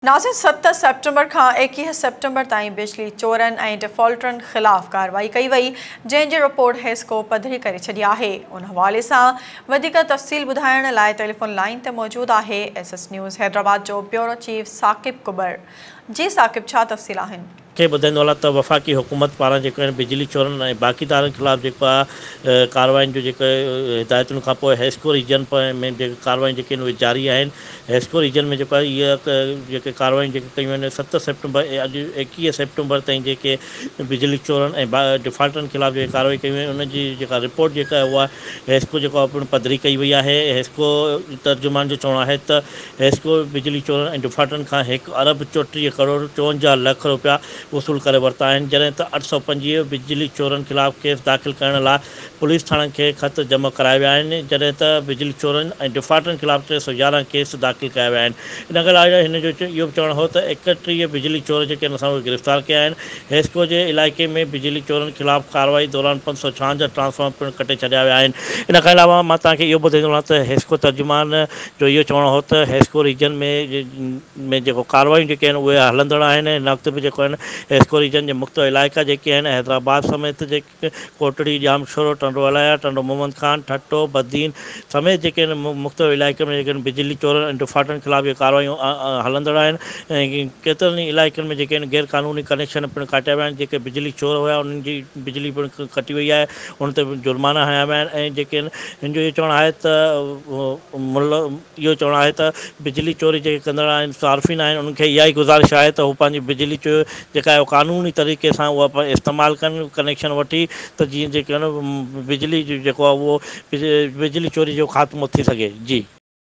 Nazir 7 September का 21 September ताईं बिजली चोरन ऐं डिफॉल्टरन खिलाफ़ कार्रवाई कई वई, जंहिंजी रिपोर्ट हेस्को पधरी करे छॾी आहे। उन हवाले सां वधीक तफ़सील ॿुधाइण लाइ टेलीफोन लाइन ते मौजूद आहे SS न्यूज़ हैदराबाद जो ब्यूरो चीफ साकिब कुबर। जी साकिब, छा तफ़सील आहिनि? के ॿुधाईंदो त वफ़ाक़ी हुकूमत पारां जेको आहिनि बिजली चोरनि ऐं बाक़ीदारनि ख़िलाफ़ जेको आहे कार्रवाइनि जो जेको हिदायतुनि खां पोइ हेस्को रीजन में जेके कार्रवाई जेके आहिनि उहे जारी आहिनि। हेस्को रीजन में जेको आहे इहा जेके कार्रवाई जेके कयूं आहिनि 7 सेप्टेंबर ऐं अॼु 21 सेप्टेंबर ताईं जेके बिजली चोरनि ऐं डिफॉल्टरनि ख़िलाफ़ जेके कार्रवाई कयूं आहिनि उनजी जेका रिपोर्ट जेका आहे उहा हेस्को जेको आहे पधरी कई वई आहे। हेस्को तर्जुमान जो चवणु आहे त हेस्को बिजली चोरनि ऐं डिफॉल्टरनि खां 1 अरब 34 करोड़ 54 लख रुपया वसूल करे वरिता आहिनि, जॾहिं त 825 बिजली चोरनि ख़िलाफ़ केस दाख़िल करण लाइ पुलिस थाणनि खे ख़त जमा कराया विया आहिनि, जॾहिं त बिजली चोरनि ऐं डिफॉल्टरनि ख़िलाफ़ 311 केस दाख़िल कया विया आहिनि। इन खां अलावा हिन जो इहो बि चवणु हो त 31 बिजली चोर जेके आहिनि असां उहे गिरफ़्तार कया आहिनि। हेस्को जे इलाइक़े में बिजली चोरनि ख़िलाफ़ कार्रवाई दौरान 556 ट्रांसफार्मर पिणु कटे छॾिया विया आहिनि। इन खां अलावा मां तव्हांखे इहो ॿुधाईंदो आहियां त हेस्को तर्जुमान जो इहो चवणु हो त हेस्को रीजन में जेको कार्रवाइयूं जेके आहिनि उहे हलंदड़ आहिनि। हिन वक़्तु बि जेको आहिनि हेस्को रीजन जे मुख़्तलिफ़ इलाइक़ा जेके आहिनि हैदराबाद समेत जेके कोटड़ी, जामशोरो, टंडो अलाया, टंडो मोहम्मद खान, ठट्टो, बदीन समेत जेके आहिनि मुख़्तलिफ़ इलाइक़े में जेके आहिनि बिजली चोरनि ऐं डिफॉल्टरनि ख़िलाफ़ इहे कार्रवाइयूं हलंदड़ आहिनि। ऐं केतिरनि ई इलाइक़नि में जेके आहिनि गैर क़ानूनी कनेक्शन पिणु काटिया विया आहिनि। जेके बिजली चोर हुआ उन्हनि जी बिजली पिणु कटी वई आहे, उन ते जुर्माना हया विया आहिनि। ऐं जेके आहिनि हिन जो इहो चवणु आहे त इहो चवणु आहे त बिजली चोरी जेके कंदड़ आहिनि सार्फ़िन आहिनि उन्हनि खे इहा ई गुज़ारिश आहे त हू पंहिंजी बिजली जेका आहे क़ानूनी तरीक़े सां उहा इस्तेमालु कनि, कनेक्शन वठी, त जीअं जेके आहिनि बिजली जो जेको आहे उहो बिजली चोरी जो ख़ात्मो थी सघे। जी।